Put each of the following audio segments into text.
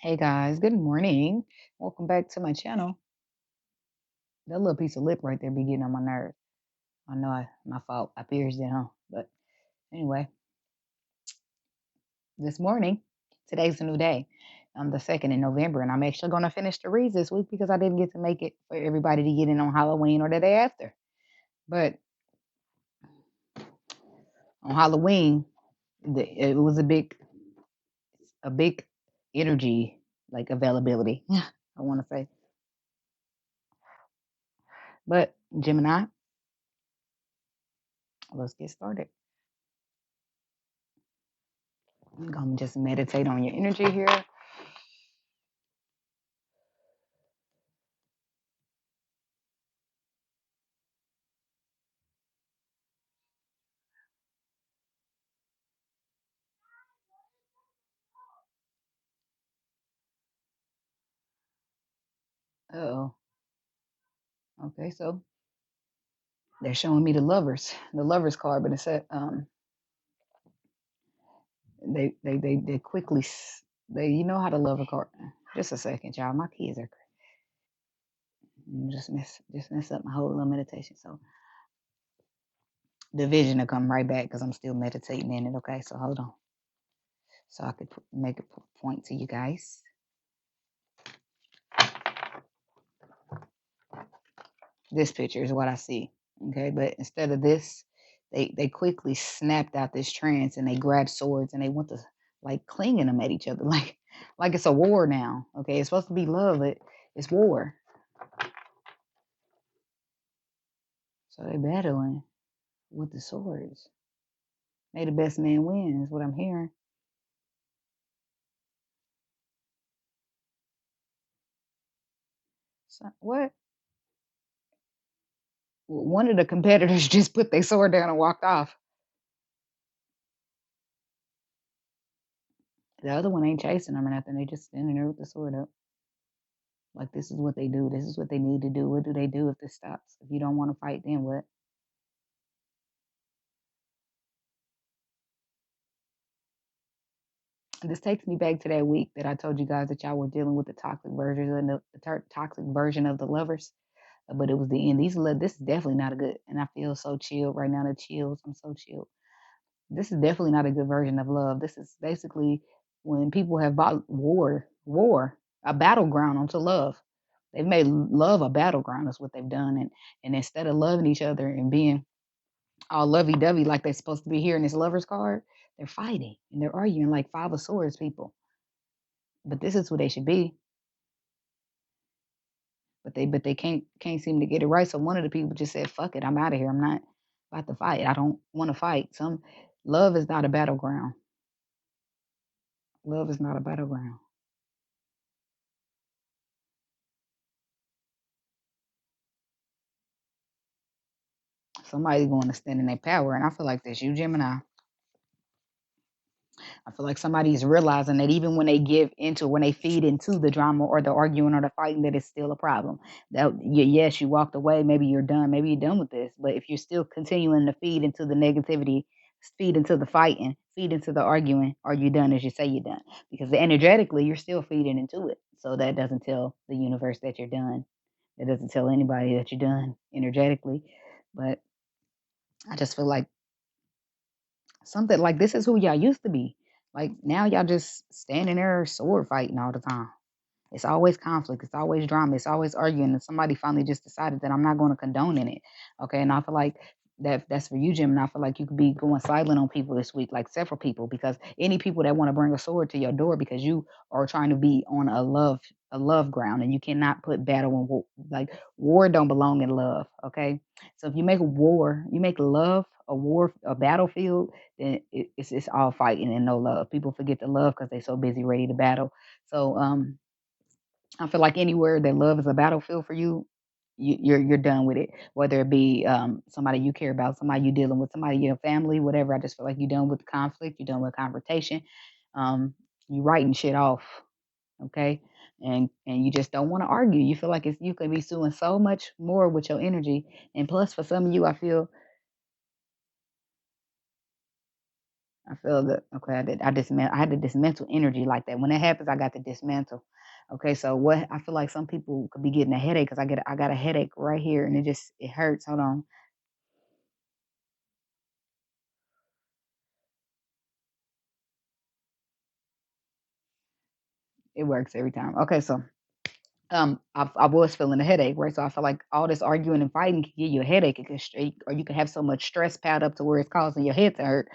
Hey guys, good morning. Welcome back to my channel. That little piece of lip right there be getting on my nerves. I know my fault. I pierced it, huh? But anyway, this morning, today's a new day. The 2nd in November, and I'm actually going to finish the reads this week because I didn't get to make it for everybody to get in on Halloween or the day after. But on Halloween, it was a big energy like availability. I want to say, but Gemini, let's get started. I'm gonna just meditate on your energy here. Oh, okay. So they're showing me the lovers card, but it said they quickly they you know how to love a card. Just a second, y'all. My kids are just mess up my whole little meditation. So the vision will come right back because I'm still meditating in it. Okay, so hold on, so I could make a point to you guys. This picture is what I see. Okay, but instead of this, they quickly snapped out this trance and they grabbed swords and they went to like clinging them at each other like it's a war now. Okay, it's supposed to be love, but it's war. So they battling with the swords. May the best man win is what I'm hearing. So, what? One of the competitors just put their sword down and walked off. The other one ain't chasing them or nothing. They just standing there with the sword up. Like this is what they do. This is what they need to do. What do they do if this stops? If you don't want to fight, then what? This takes me back to that week that I told you guys that y'all were dealing with the toxic version and the toxic version of the lovers. But it was the end. This is definitely not a good. And I feel so chilled right now. The chills. I'm so chilled. This is definitely not a good version of love. This is basically when people have bought war, a battleground onto love. They've made love a battleground. Is what they've done. And instead of loving each other and being all lovey dovey like they're supposed to be here in this lovers card, they're fighting and they're arguing like five of swords people. But this is who they should be. But they can't seem to get it right. So one of the people just said, "Fuck it, I'm out of here. I'm not about to fight. I don't want to fight." Some love is not a battleground. Love is not a battleground. Somebody's going to stand in their power, and I feel like that's you, Gemini. I feel like somebody is realizing that even when they when they feed into the drama or the arguing or the fighting, that it's still a problem. That yes, you walked away, maybe you're done, maybe you're done with this, but if you're still continuing to feed into the negativity, feed into the fighting, feed into the arguing, are you done as you say you're done? Because energetically, you're still feeding into it. So that doesn't tell the universe that you're done. It doesn't tell anybody that you're done energetically. But I just feel like something like this is who y'all used to be. Like now y'all just standing there sword fighting all the time. It's always conflict. It's always drama. It's always arguing. And somebody finally just decided that I'm not going to condone in it. Okay. And I feel like that's for you, Jim. And I feel like you could be going silent on people this week, like several people, because any people that want to bring a sword to your door because you are trying to be on a love ground and you cannot put battle and war. Like war don't belong in love. Okay. So if you make war, you make love a war, a battlefield, then it's all fighting and no love. People forget to love because they're so busy ready to battle. So I feel like anywhere that love is a battlefield for you, you're done with it. Whether it be somebody you care about, somebody you dealing with, somebody in your family, whatever. I just feel like you're done with conflict. You're done with confrontation. Um, you writing shit off, okay? And you just don't want to argue. You feel like you could be doing so much more with your energy. And plus, for some of you, I feel I feel that. Okay, I had to dismantle energy like that. When that happens, I got to dismantle. Okay, so what I feel like some people could be getting a headache because I got a headache right here and it hurts. Hold on, it works every time. Okay, so I was feeling a headache, right? So I feel like all this arguing and fighting can give you a headache. It can straight, or you can have so much stress piled up to where it's causing your head to hurt.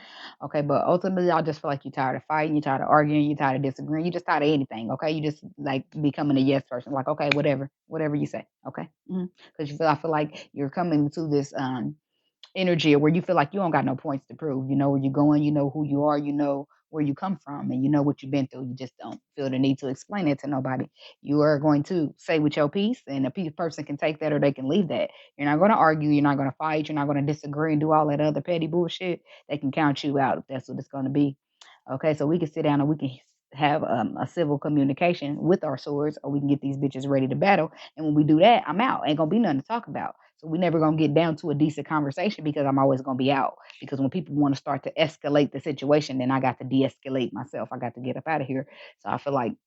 Okay, but ultimately, I just feel like you're tired of fighting, you're tired of arguing, you're tired of disagreeing, you're just tired of anything. Okay, you just like becoming a yes person, like okay, whatever you say. Okay, because I feel like you're coming to this energy or where you feel like you don't got no points to prove. You know where you're going, you know who you are, you know where you come from, and you know what you've been through. You just don't feel the need to explain it to nobody. You are going to say with your piece, and a person can take that or they can leave that. You're not going to argue, you're not going to fight, you're not going to disagree and do all that other petty bullshit. They can count you out if that's what it's going to be. Okay, so we can sit down and we can have a civil communication with our swords, or we can get these bitches ready to battle. And when we do that, I'm out. Ain't gonna be nothing to talk about. So we never gonna get down to a decent conversation because I'm always gonna be out. Because when people want to start to escalate the situation, then I got to de-escalate myself. I got to get up out of here. So I feel like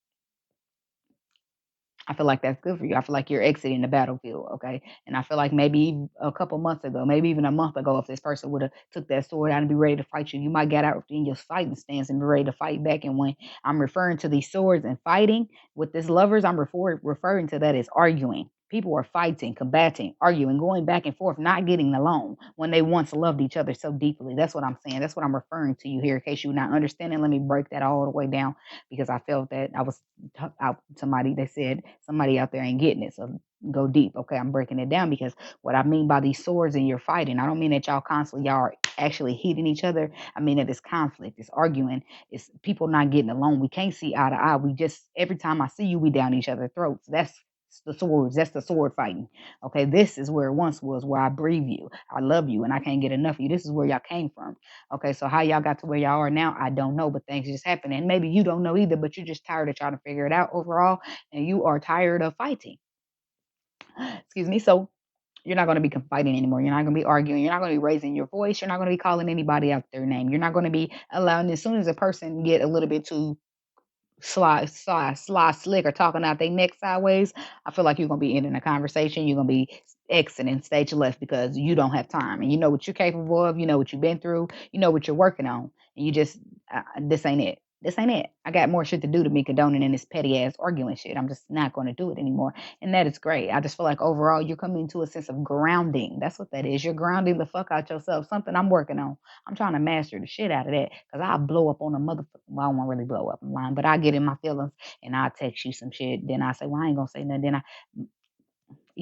that's good for you. I feel like you're exiting the battlefield, okay? And I feel like maybe a couple months ago, maybe even a month ago, if this person would have took that sword out and be ready to fight you, you might get out in your fighting stance and be ready to fight back. And when I'm referring to these swords and fighting with this lovers, I'm referring to that as arguing. People are fighting, combating, arguing, going back and forth, not getting along when they once loved each other so deeply. That's what I'm saying. That's what I'm referring to you here. In case you're not understanding, let me break that all the way down because I felt that I was out somebody they said somebody out there ain't getting it, so go deep. Okay, I'm breaking it down because what I mean by these swords and you're fighting, I don't mean that y'all are actually hitting each other. I mean that it's conflict, it's arguing, it's people not getting along. We can't see eye to eye. We just every time I see you, we down each other's throats. That's the swords. That's the sword fighting. Okay, this is where it once was, where I breathe you, I love you, and I can't get enough of you. This is where y'all came from. Okay, so how y'all got to where y'all are now, I don't know, but things just happen. And maybe you don't know either, but you're just tired of trying to figure it out overall, and you are tired of fighting. Excuse me. So you're not going to be fighting anymore. You're not going to be arguing. You're not going to be raising your voice. You're not going to be calling anybody out their name. You're not going to be allowing, as soon as a person get a little bit too slick or talking out their neck sideways, I feel like you're gonna be ending a conversation. You're gonna be exiting stage left because you don't have time and you know what you're capable of. You know what you've been through. You know what you're working on, and you just this ain't it. This ain't it. I got more shit to do to be condoning in this petty ass arguing shit. I'm just not going to do it anymore. And that is great. I just feel like overall you're coming to a sense of grounding. That's what that is. You're grounding the fuck out yourself. Something I'm working on. I'm trying to master the shit out of that because I'll blow up on a motherfucker. Well, I won't really blow up in line, but I get in my feelings and I'll text you some shit. Then I say, well, I ain't gonna say nothing. Then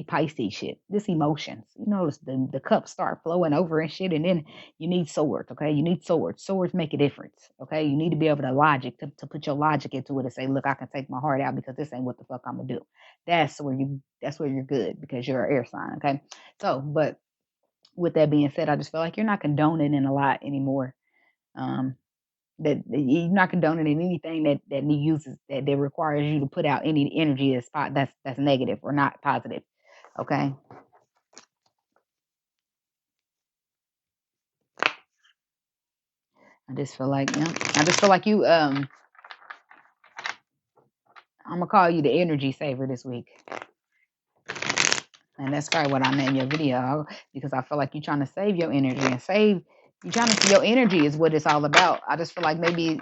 Pisces shit, this emotions. You notice the cups start flowing over and shit, and then you need swords, okay? You need swords. Swords make a difference, okay? You need to be able to logic to put your logic into it and say, look, I can take my heart out because this ain't what the fuck I'm gonna do. That's where you're good because you're an air sign, okay? So, but with that being said, I just feel like you're not condoning in a lot anymore. Um, that you're not condoning in anything that uses that requires you to put out any energy that's negative or not positive. Okay. I just feel like yeah. I just feel like you I'm gonna call you the energy saver this week. And that's probably what I named your video because I feel like you're trying to save your energy and save. You're trying to see your energy is what it's all about. I just feel like maybe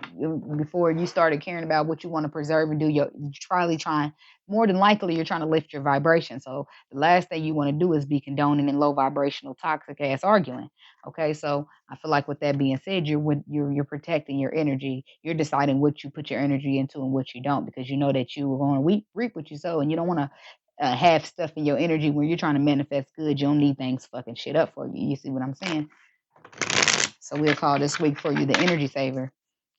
before you started caring about what you want to preserve and do, you're trying. More than likely, you're trying to lift your vibration. So the last thing you want to do is be condoning in low vibrational, toxic ass arguing. Okay, so I feel like with that being said, you're protecting your energy. You're deciding what you put your energy into and what you don't because you know that you are going to reap what you sow, and you don't want to have stuff in your energy when you're trying to manifest good. You don't need things fucking shit up for you. You see what I'm saying? So we'll call this week for you the energy saver.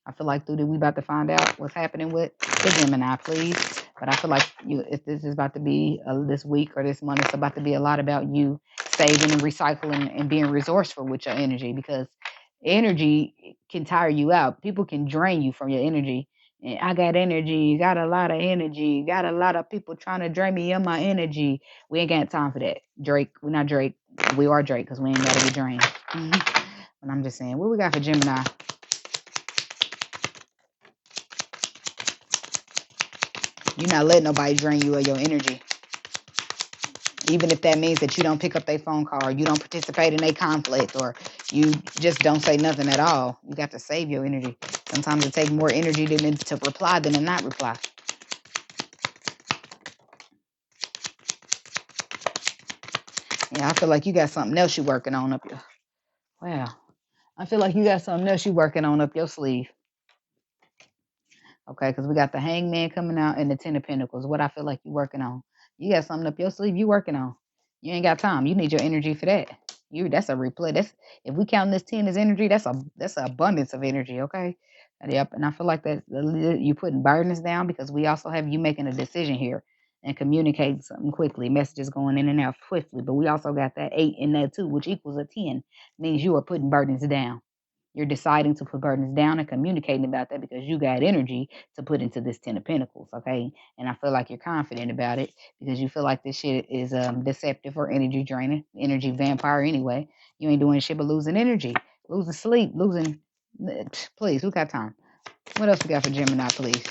I feel like through we about to find out what's happening with the Gemini, please. But I feel like if this is about to be this week or this month, it's about to be a lot about you saving and recycling and being resourceful with your energy because energy can tire you out. People can drain you from your energy. And I got energy, got a lot of energy, got a lot of people trying to drain me of my energy. We ain't got time for that. Drake, we're not Drake. We are Drake because we ain't got to be drained. But I'm just saying, what we got for Gemini? You're not letting nobody drain you of your energy. Even if that means that you don't pick up their phone call, or you don't participate in a conflict, or you just don't say nothing at all. You got to save your energy. Sometimes it takes more energy to reply than to not reply. Yeah, I feel like you got something else you're working on up your. Wow. I feel like you got something else you're working on up your sleeve. Okay, because we got the hangman coming out and the 10 of Pentacles. What I feel like you're working on. You got something up your sleeve you working on. You ain't got time. You need your energy for that. That's a replay. That's if we count this 10 as energy, that's an abundance of energy, okay? And yep, and I feel like that you putting burdens down because we also have you making a decision here and communicating something quickly, messages going in and out swiftly. But we also got that 8 and that 2, which equals a 10, means you are putting burdens down. You're deciding to put burdens down and communicating about that because you got energy to put into this 10 of Pentacles, okay? And I feel like you're confident about it because you feel like this shit is deceptive or energy draining, energy vampire anyway. You ain't doing shit but losing energy, losing sleep, losing. Please, who got time? What else we got for Gemini, please?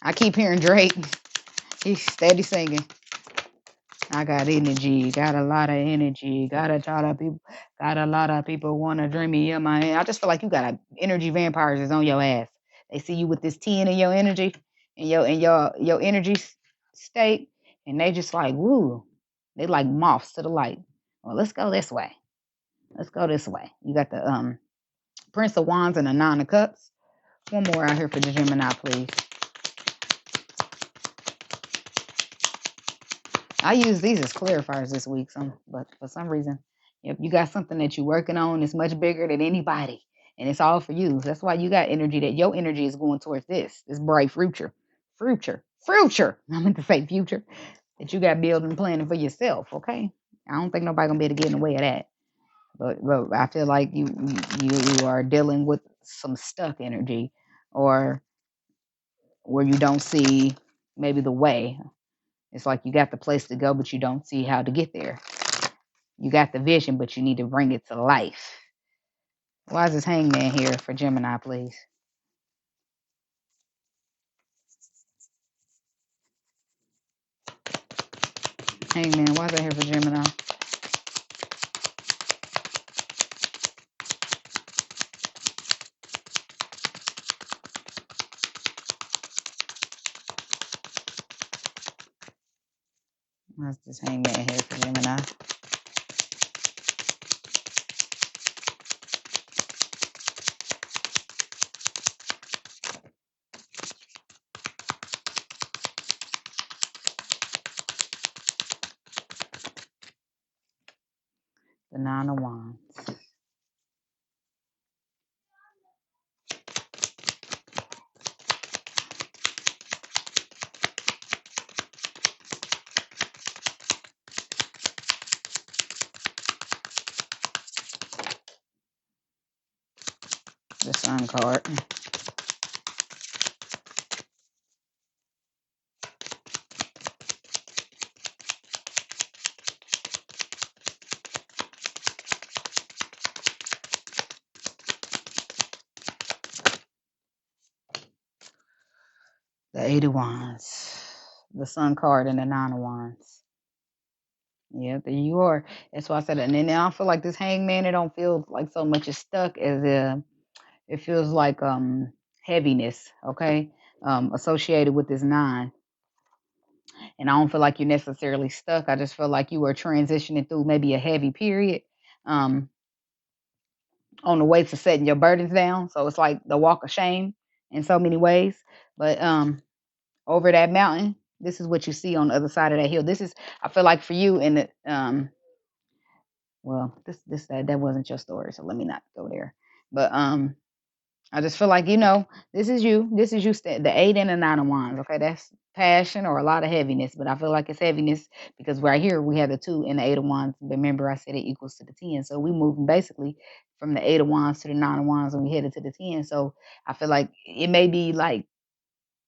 I keep hearing Drake. He's steady singing. I got energy, got a lot of energy, got a lot of people want to dream me in my head. I just feel like you got a energy vampires is on your ass. They see you with this 10 in your energy and your energy state, and they just like, woo. They like moths to the light. Well, let's go this way. Let's go this way. You got the Prince of Wands and the 9 of Cups. One more out here for the Gemini, please. I use these as clarifiers this week, but for some reason, if you got something that you're working on, it's much bigger than anybody, and it's all for you. That's why you got energy. That your energy is going towards this bright future. I meant to say future that you got building, planning for yourself. Okay, I don't think nobody gonna be able to get in the way of that. But I feel like you are dealing with some stuck energy, or where you don't see maybe the way. It's like you got the place to go, but you don't see how to get there. You got the vision, but you need to bring it to life. Why is this hangman here for Gemini, please? Hangman, why is that here for Gemini? Why is this hangman here for Gemini? The 9 of Wands. The Sun card. The 8 of Wands. The Sun card and the 9 of Wands. Yeah, there you are. That's why I said it. And then I feel like this hangman, it don't feel like so much is stuck as it feels like heaviness, okay? Associated with this 9. And I don't feel like you're necessarily stuck. I just feel like you are transitioning through maybe a heavy period um, on the way to setting your burdens down. So it's like the walk of shame in so many ways. But over that mountain, this is what you see on the other side of that hill. This is, I feel like for you in the well, that wasn't your story, so let me not go there. But I just feel like, this is you. This is you, the 8 and the 9 of Wands. Okay, that's passion or a lot of heaviness, but I feel like it's heaviness because right here we have the 2 and the 8 of Wands. Remember, I said it equals to the 10. So we moving basically from the 8 of Wands to the 9 of Wands and we headed to the 10. So I feel like it may be like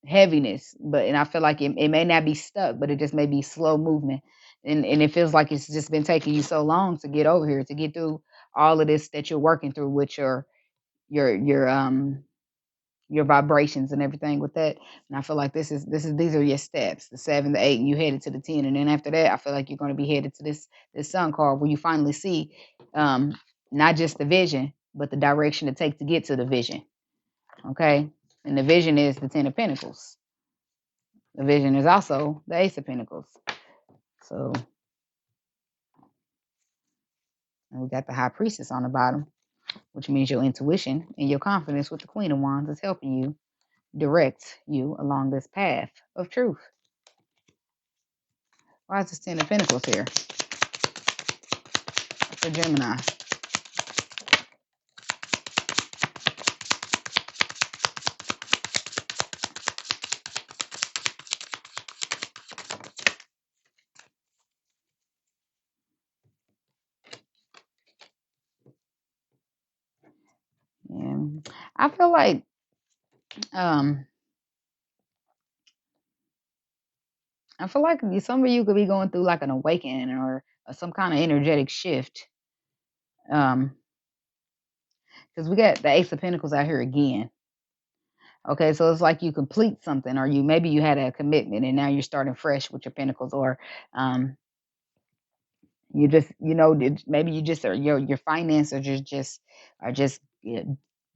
heaviness, and I feel like it may not be stuck, but it just may be slow movement. And it feels like it's just been taking you so long to get over here, to get through all of this that you're working through with your your vibrations and everything with that. And I feel like this is these are your steps, the 7, the 8, and you headed to the 10. And then after that, I feel like you're going to be headed to this sun card where you finally see um not just the vision, but the direction to take to get to the vision. Okay. And the vision is the 10 of Pentacles. The vision is also the Ace of Pentacles. So, and we got the High Priestess on the bottom, which means your intuition and your confidence with the Queen of Wands is helping you direct you along this path of truth. Why is this 10 of Pentacles here for Gemini? And I feel like um some of you could be going through like an awakening or some kind of energetic shift. Because we got the Ace of Pentacles out here again. Okay, so it's like you complete something, or maybe you had a commitment and now you're starting fresh with your Pentacles, or um you just, maybe you just are your finances are just yeah,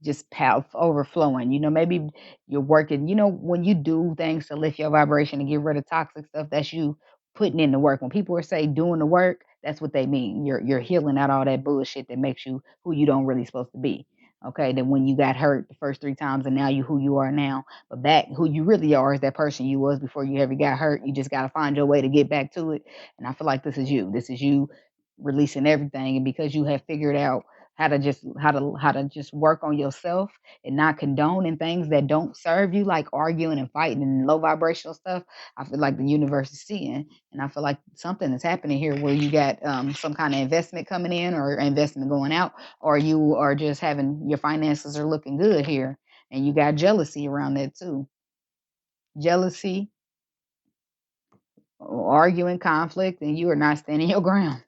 just overflowing. Maybe you're working. When you do things to lift your vibration and get rid of toxic stuff, that's you putting in the work. When people are say doing the work, that's what they mean. You're healing out all that bullshit that makes you who you don't really supposed to be. Okay, then when you got hurt the first 3 times and now you who you are now, but back who you really are is that person you was before you ever got hurt. You just got to find your way to get back to it. And I feel like this is you. This is you releasing everything, and because you have figured out how to just work on yourself and not condoning things that don't serve you, like arguing and fighting and low vibrational stuff. I feel like the universe is seeing, and I feel like something is happening here where you got some kind of investment coming in or investment going out, or you are just having your finances are looking good here, and you got jealousy around that too. Jealousy, arguing, conflict, and you are not standing your ground.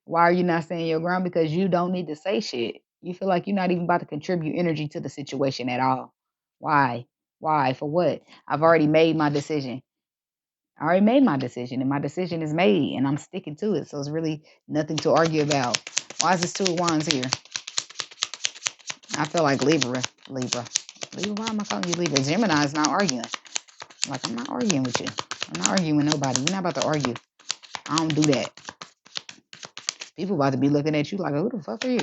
Why are you not standing your ground? Because you don't need to say shit. You feel like you're not even about to contribute energy to the situation at all. Why? Why? For what? I've already made my decision. I already made my decision, and my decision is made, and I'm sticking to it. So it's really nothing to argue about. Why is this 2 of Wands here? I feel like Libra. Libra. Why am I calling you Libra? Gemini is not arguing. Like, I'm not arguing with you. I'm not arguing with nobody. We're not about to argue. I don't do that. People about to be looking at you like, who the fuck are you?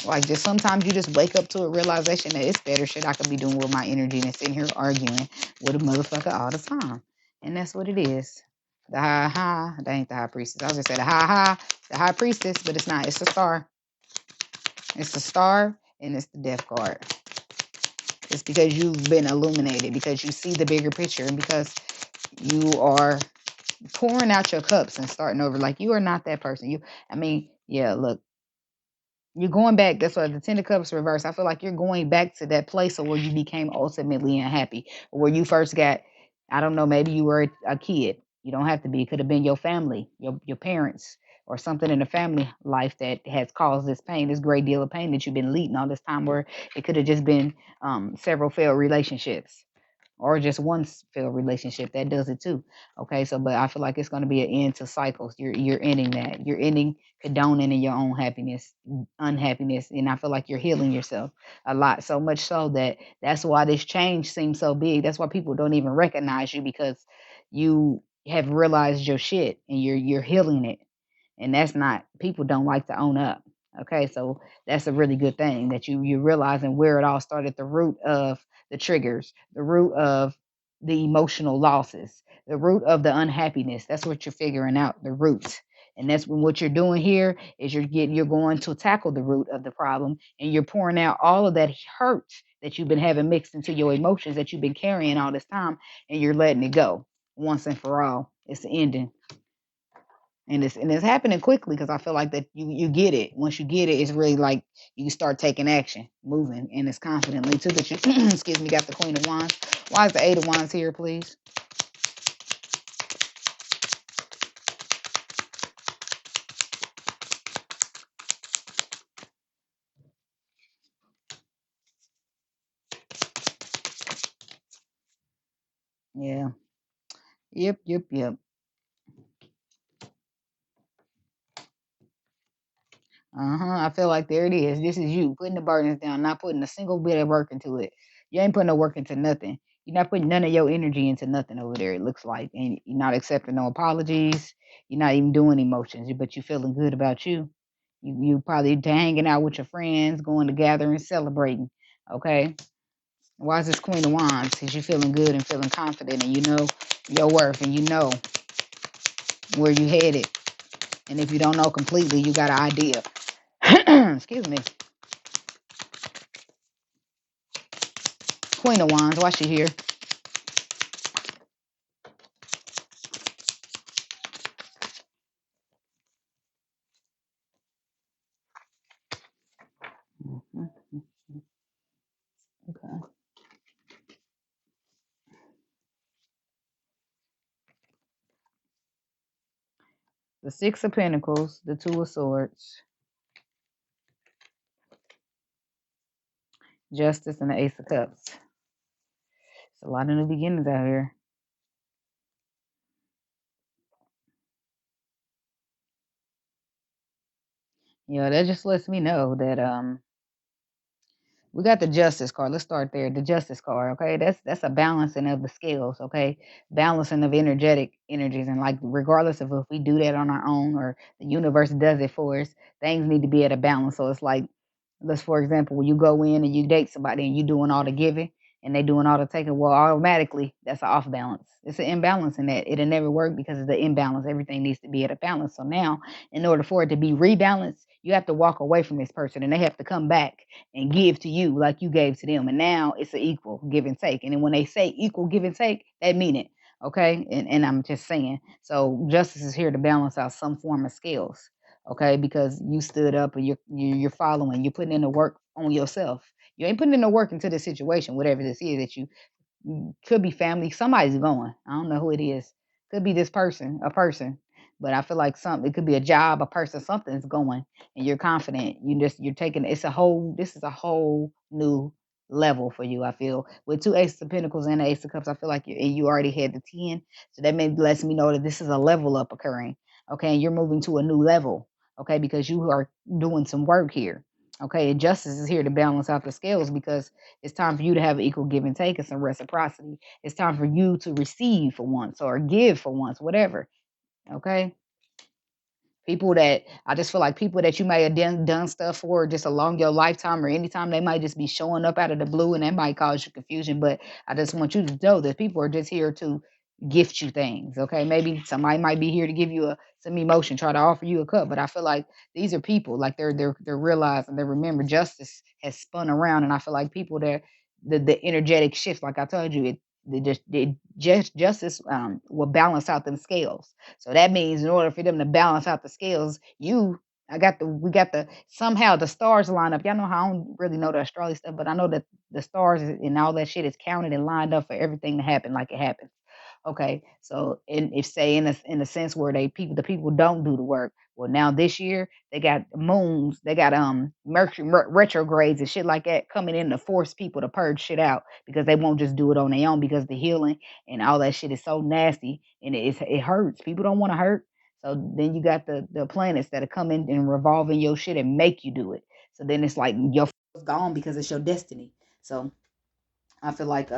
Like, just sometimes you just wake up to a realization that it's better shit I could be doing with my energy than sitting here arguing with a motherfucker all the time. And that's what it is. The that ain't the high priestess. I was just say the high priestess, but it's not. It's the star. It's the star, and it's the death card. It's because you've been illuminated, because you see the bigger picture, and because you are pouring out your cups and starting over. Like, you are not that person. Yeah, look, you're going back. That's why the 10 of Cups reverse. I feel like you're going back to that place of where you became ultimately unhappy, or where you first got, I don't know, maybe you were a kid. You don't have to be. It could have been your family, your parents, or something in the family life that has caused this pain, this great deal of pain that you've been leading all this time, where it could have just been several failed relationships, or just one failed relationship that does it too. Okay, so but I feel like it's going to be an end to cycles. You're ending that. You're ending condoning in your own unhappiness, and I feel like you're healing yourself a lot. So much so that's why this change seems so big. That's why people don't even recognize you, because you have realized your shit and you're healing it. And that's not, people don't like to own up. Okay, so that's a really good thing that you're realizing where it all started, the root of the triggers, the root of the emotional losses, the root of the unhappiness. That's what you're figuring out, the root. And that's when what you're doing here is you're going to tackle the root of the problem, and you're pouring out all of that hurt that you've been having mixed into your emotions that you've been carrying all this time, and you're letting it go once and for all. It's the ending. And it's happening quickly, because I feel like that you get it. Once you get it, it's really like you can start taking action, moving, and it's confidently too that you excuse me, got the Queen of Wands. Why is the 8 of Wands here, please? Yeah. Yep, yep, yep. I feel like there it is. This is you putting the burdens down, not putting a single bit of work into it. You ain't putting no work into nothing. You're not putting none of your energy into nothing over there, it looks like. And you're not accepting no apologies. You're not even doing emotions, but you feeling good about you. You probably hanging out with your friends, going to gatherings, celebrating. Okay. Why is this Queen of Wands? Because you're feeling good and feeling confident and you know your worth and you know where you headed. And if you don't know completely, you got an idea. Excuse me. Queen of Wands, why she here? Mhm. Okay. The Six of Pentacles, the Two of Swords, Justice, and the Ace of Cups. It's a lot of new beginnings out here. Yeah, that just lets me know that we got the Justice card. Let's start there. The Justice card, okay? That's a balancing of the scales, okay? Balancing of energetic energies, and like regardless of if we do that on our own or the universe does it for us, things need to be at a balance. So it's like, let's for example, when you go in and you date somebody and you doing all the giving and they doing all the taking, well, automatically that's an off balance. It's an imbalance in that. It'll never work because of the imbalance. Everything needs to be at a balance. So now, in order for it to be rebalanced, you have to walk away from this person and they have to come back and give to you like you gave to them. And now it's an equal give and take. And then when they say equal give and take, they mean it. Okay. And I'm just saying. So justice is here to balance out some form of scales. Okay, because you stood up and you're following, you're putting in the work on yourself. You ain't putting in the work into the situation, whatever this is that you could be family. Somebody's going. I don't know who it is. Could be this person, a person. But I feel like something. It could be a job, a person. Something's going, and you're confident. You're taking. It's a whole. This is a whole new level for you. I feel with two Aces of Pentacles and the Ace of Cups. I feel like you already had the 10, so that maybe lets me know that this is a level up occurring. Okay, and you're moving to a new level. Okay, because you are doing some work here. Okay, and justice is here to balance out the scales because it's time for you to have equal give and take and some reciprocity. It's time for you to receive for once or give for once, whatever. Okay. People that I just feel like people that you may have done stuff for just along your lifetime or anytime, they might just be showing up out of the blue and that might cause you confusion. But I just want you to know that people are just here to gift you things. Okay. Maybe somebody might be here to give you some emotion, try to offer you a cup. But I feel like these are people like they're realizing, they remember justice has spun around. And I feel like people that the energetic shift, like I told you, just justice will balance out them scales. So that means in order for them to balance out the scales, we got the somehow the stars line up. Y'all know how I don't really know the astrology stuff, but I know that the stars and all that shit is counted and lined up for everything to happen like it happens. Okay, so if say in a sense where the people don't do the work, well now this year they got moons, they got Mercury retrogrades and shit like that coming in to force people to purge shit out because they won't just do it on their own because the healing and all that shit is so nasty and it hurts. People don't want to hurt. So then you got the planets that are coming and revolving your shit and make you do it. So then it's like your gone because it's your destiny. So I feel like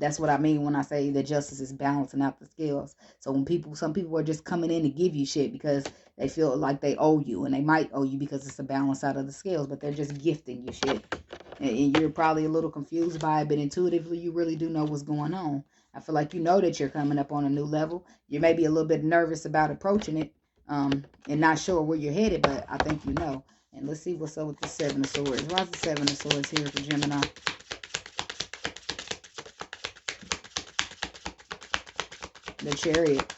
that's what I mean when I say that justice is balancing out the scales. So when some people are just coming in to give you shit because they feel like they owe you, and they might owe you because it's a balance out of the scales, but they're just gifting you shit. And you're probably a little confused by it, but intuitively you really do know what's going on. I feel like you know that you're coming up on a new level. You may be a little bit nervous about approaching it, and not sure where you're headed, but I think you know. And let's see what's up with the Seven of Swords. Why is the Seven of Swords here for Gemini? The Chariot.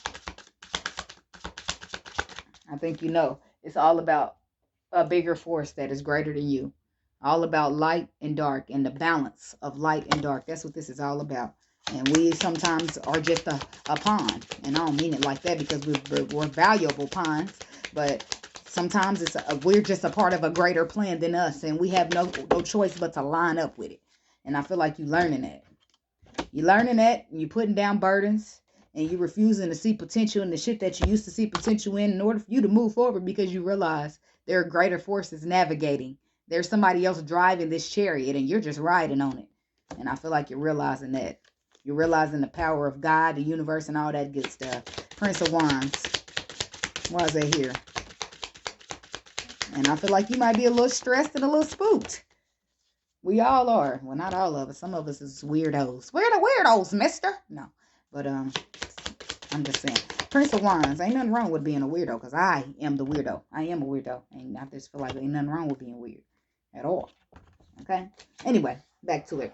I think you know. It's all about a bigger force that is greater than you. All about light and dark and the balance of light and dark. That's what this is all about. And we sometimes are just a pawn. And I don't mean it like that because we're valuable pawns. But sometimes we're just a part of a greater plan than us. And we have no choice but to line up with it. And I feel like you're learning that. You're learning that, and you're putting down burdens, and you're refusing to see potential in the shit that you used to see potential in order for you to move forward, because you realize there are greater forces navigating. There's somebody else driving this chariot, and you're just riding on it. And I feel like you're realizing that. You're realizing the power of God, the universe, and all that good stuff. Prince of Wands. Why is that here? And I feel like you might be a little stressed and a little spooked. We all are. Well, not all of us. Some of us is weirdos. We're the weirdos, mister. No. But I'm just saying. Prince of Wands. Ain't nothing wrong with being a weirdo, because I am the weirdo. I am a weirdo. And I just feel like ain't nothing wrong with being weird. At all. Okay? Anyway, back to it.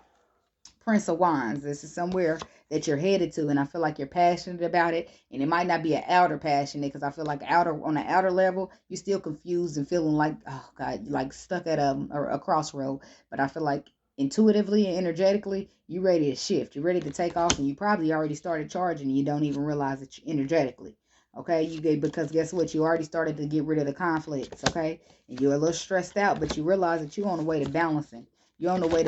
Prince of Wands. This is somewhere that you're headed to, and I feel like you're passionate about it. And it might not be an outer passionate, because I feel like on the outer level, you're still confused and feeling like, oh God, like stuck at a crossroad. But I feel like intuitively and energetically, you're ready to shift. You're ready to take off, and you probably already started charging, and you don't even realize it energetically. Okay, because guess what? You already started to get rid of the conflicts. Okay, and you're a little stressed out, but you realize that you're on the way to balancing. You're on the way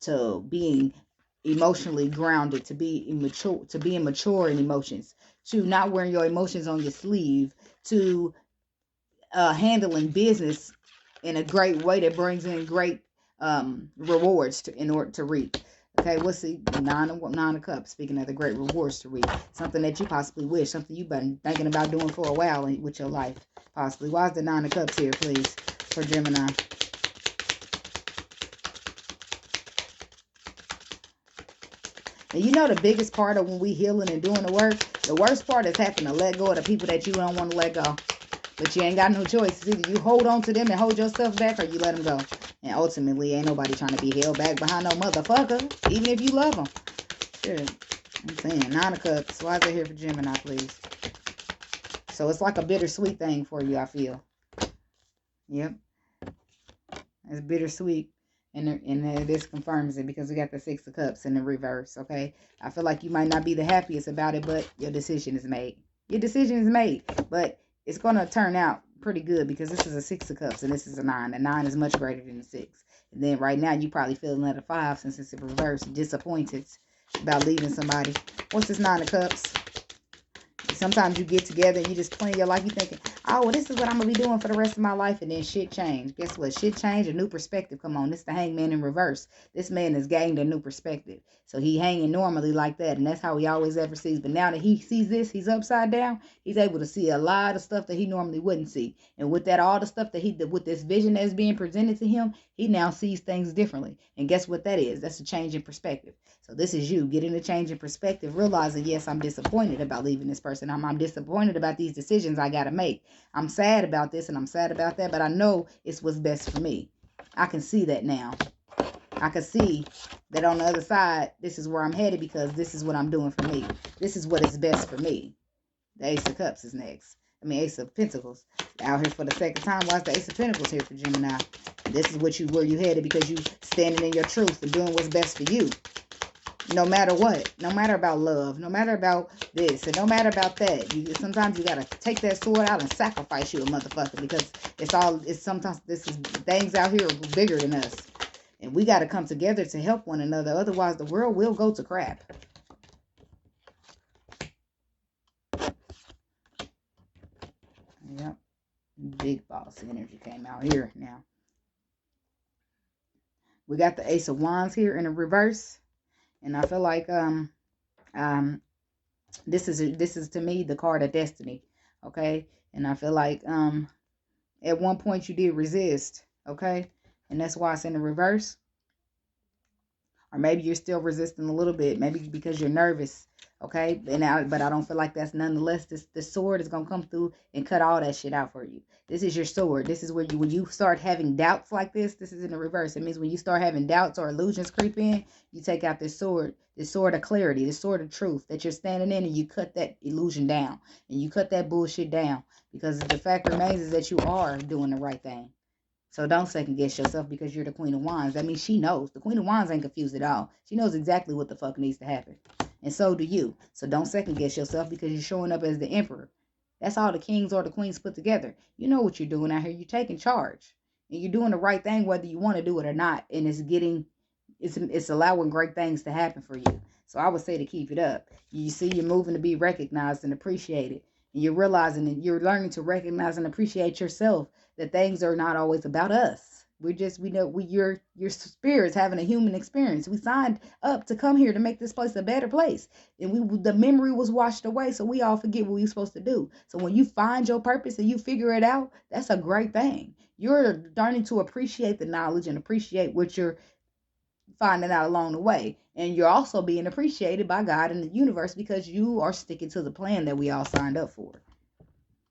to being emotionally grounded, to being mature in emotions, to not wearing your emotions on your sleeve, to handling business in a great way that brings in great rewards in order to reap. Okay, what's the nine of cups? Speaking of the great rewards to reap, something that you possibly wish, something you've been thinking about doing for a while with your life, possibly. Why is the nine of cups here, please, for Gemini? And you know the biggest part of when we healing and doing the work, the worst part is having to let go of the people that you don't want to let go. But you ain't got no choice. It's either you hold on to them and hold yourself back, or you let them go. And ultimately, ain't nobody trying to be held back behind no motherfucker, even if you love them. Shit. I'm saying, nine of cups. Why is it here for Gemini, please? So it's like a bittersweet thing for you, I feel. Yep. It's bittersweet. And this confirms it, because we got the Six of Cups in the reverse, okay? I feel like you might not be the happiest about it, but your decision is made. Your decision is made, but it's going to turn out pretty good, because this is a Six of Cups and this is a 9. The 9 is much greater than the 6. And then right now, you probably feeling at a 5 since it's in reverse, disappointed about leaving somebody. What's this 9 of Cups? Sometimes you get together and you just plan your life. You thinking, oh, well, this is what I'm going to be doing for the rest of my life. And then shit change. Guess what? Shit change. A new perspective. Come on. This is the Hangman in reverse. This man has gained a new perspective. So he hanging normally like that. And that's how he always ever sees. But now that he sees this, he's upside down. He's able to see a lot of stuff that he normally wouldn't see. And with that, all the stuff that with this vision that's being presented to him, he now sees things differently. And guess what that is? That's a change in perspective. So this is you getting a change in perspective, realizing, yes, I'm disappointed about leaving this person. I'm disappointed about these decisions I got to make. I'm sad about this and I'm sad about that, but I know it's what's best for me. I can see that now. I can see that on the other side, this is where I'm headed, because this is what I'm doing for me. This is what is best for me. The Ace of Cups is next. Ace of Pentacles. Out here for the second time. Why is the Ace of Pentacles here for Gemini? This is where you headed, because you standing in your truth and doing what's best for you. No matter what, no matter about love, no matter about this, and no matter about that, sometimes you gotta take that sword out and sacrifice you a motherfucker, because sometimes things out here are bigger than us, and we gotta come together to help one another. Otherwise, the world will go to crap. Yep, big boss energy came out here now. We got the Ace of Wands here in the reverse. And I feel like this is to me the card of destiny, okay? And I feel like at one point you did resist, okay? And that's why it's in the reverse. Or maybe you're still resisting a little bit, maybe because you're nervous, okay? But I don't feel like that's nonetheless. The sword is gonna come through and cut all that shit out for you. This is your sword. This is where when you start having doubts like this is in the reverse. It means when you start having doubts or illusions creep in, you take out this sword of clarity, this sword of truth that you're standing in, and you cut that illusion down, and you cut that bullshit down, because the fact remains is that you are doing the right thing. So don't second guess yourself because you're the Queen of Wands. That means she knows. The Queen of Wands ain't confused at all. She knows exactly what the fuck needs to happen. And so do you. So don't second guess yourself because you're showing up as the Emperor. That's all the kings or the queens put together. You know what you're doing out here. You're taking charge. And you're doing the right thing whether you want to do it or not. And it's getting it's allowing great things to happen for you. So I would say to keep it up. You see, you're moving to be recognized and appreciated. And you're realizing that you're learning to recognize and appreciate yourself, that things are not always about us. We know your spirit's having a human experience. We signed up to come here to make this place a better place. And the memory was washed away, so we all forget what we were supposed to do. So when you find your purpose and you figure it out, that's a great thing. You're learning to appreciate the knowledge and appreciate what you're finding out along the way. And you're also being appreciated by God and the universe because you are sticking to the plan that we all signed up for.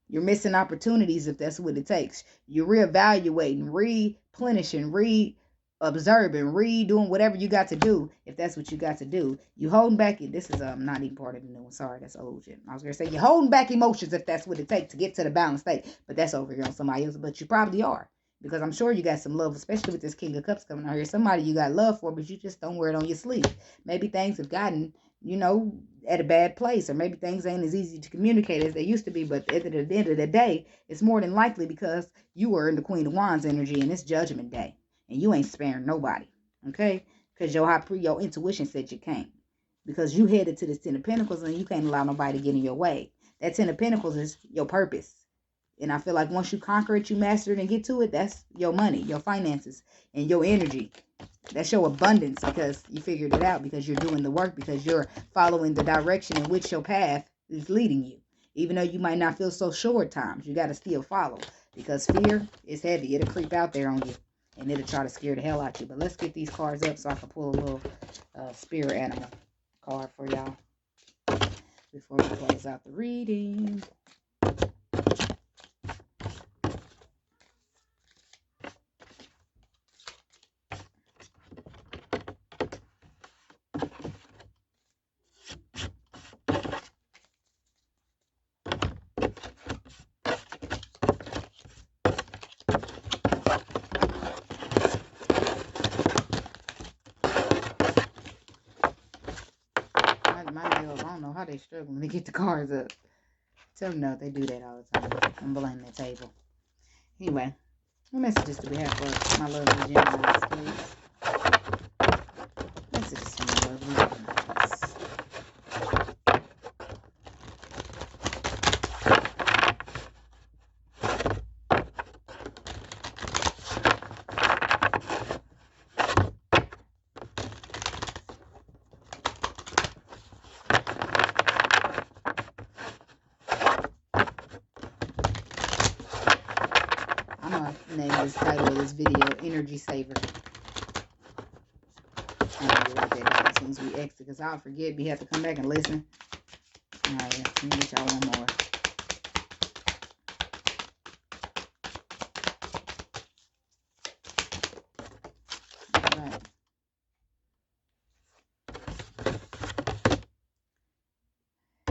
You're missing opportunities if that's what it takes. You're reevaluating, replenishing, re-observing, redoing whatever you got to do if that's what you got to do. You holding back. This is not even part of the new one. Sorry, that's old shit. I was going to say you're holding back emotions if that's what it takes to get to the balanced state. But that's over here on somebody else. But you probably are. Because I'm sure you got some love, especially with this King of Cups coming out here. Somebody you got love for, but you just don't wear it on your sleeve. Maybe things have gotten, at a bad place, or maybe things ain't as easy to communicate as they used to be. But at the end of the day, it's more than likely because you were in the Queen of Wands energy and it's Judgment Day, and you ain't sparing nobody, okay? Because your intuition said you can't, because you headed to this Ten of Pentacles and you can't allow nobody to get in your way. That Ten of Pentacles is your purpose. And I feel like once you conquer it, you master it and get to it, that's your money, your finances, and your energy. That's your abundance because you figured it out, because you're doing the work, because you're following the direction in which your path is leading you. Even though you might not feel so sure at times, you got to still follow, because fear is heavy. It'll creep out there on you and it'll try to scare the hell out you. But let's get these cards up so I can pull a little spirit animal card for y'all before we close out the reading. My girls, I don't know how they struggling to get the cards up. Tell them no, they do that all the time. I'm blaming the table. Anyway, what messages do we have for my lovely Geminis, please? Messages for my lovely Geminis. I'm going to name this title of this video Energy Saver. And I'll write that down as soon as we exit, because I'll forget. We have to come back and listen. Alright, let me get y'all one more. Alright.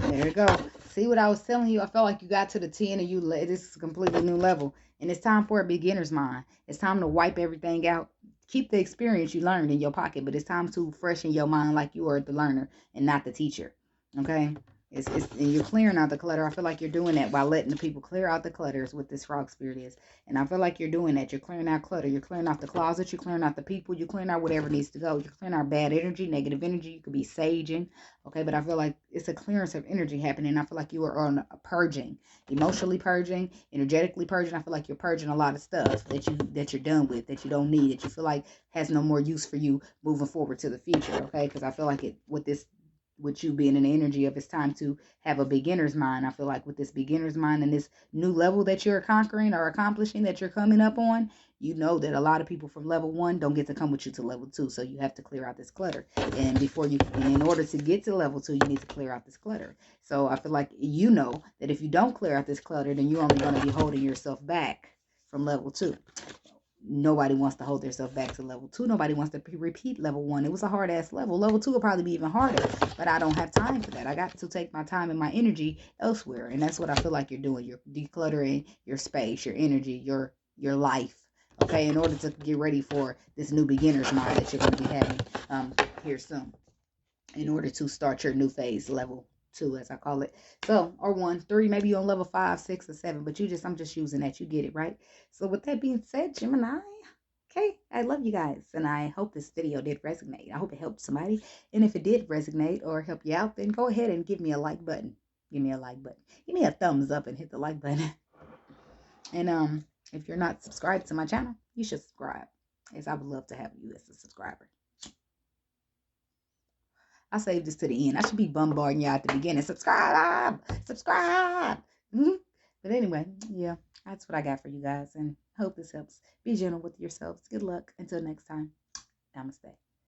There we go. See what I was telling you? I felt like you got to the 10 and this is a completely new level. And it's time for a beginner's mind. It's time to wipe everything out. Keep the experience you learned in your pocket, but it's time to freshen your mind like you are the learner and not the teacher. Okay? And you're clearing out the clutter. I feel like you're doing that by letting the people clear out the clutter is what this frog spirit is. And I feel like you're doing that. You're clearing out clutter. You're clearing out the closet. You're clearing out the people. You're clearing out whatever needs to go. You're clearing out bad energy, negative energy. You could be saging. Okay, but I feel like it's a clearance of energy happening. I feel like you are on a purging. Emotionally purging, energetically purging. I feel like you're purging a lot of stuff that you're done with, that you don't need, that you feel like has no more use for you moving forward to the future. Okay, because I feel like with you being in the energy of it's time to have a beginner's mind. I feel like with this beginner's mind and this new level that you're conquering or accomplishing, that you're coming up on, you know that a lot of people from level 1 don't get to come with you to level 2. So you have to clear out this clutter. And in order to get to level 2, you need to clear out this clutter. So I feel like you know that if you don't clear out this clutter, then you're only going to be holding yourself back from level 2. Nobody wants to hold themselves back to level 2. Nobody wants to repeat level 1. It was a hard ass level. Level 2 will probably be even harder, but I don't have time for that. I got to take my time and my energy elsewhere, and that's what I feel like you're doing. You're decluttering your space, your energy, your life. Okay, in order to get ready for this new beginner's mind that you're going to be having here soon, in order to start your new phase, level 2, as I call it. So, or 1, 3, maybe you're on level 5, 6, or 7, but I'm just using that. You get it, right? So with that being said, Gemini, Okay, I love you guys, and I hope this video did resonate. I hope it helped somebody. And if it did resonate or help you out, then go ahead and give me a like button. Give me a like button. Give me a thumbs up and hit the like button. And if you're not subscribed to my channel, you should subscribe, as I would love to have you as a subscriber. I saved this to the end. I should be bombarding you at the beginning. Subscribe, subscribe. But anyway, yeah, that's what I got for you guys, and hope this helps. Be gentle with yourselves. Good luck. Until next time. Namaste.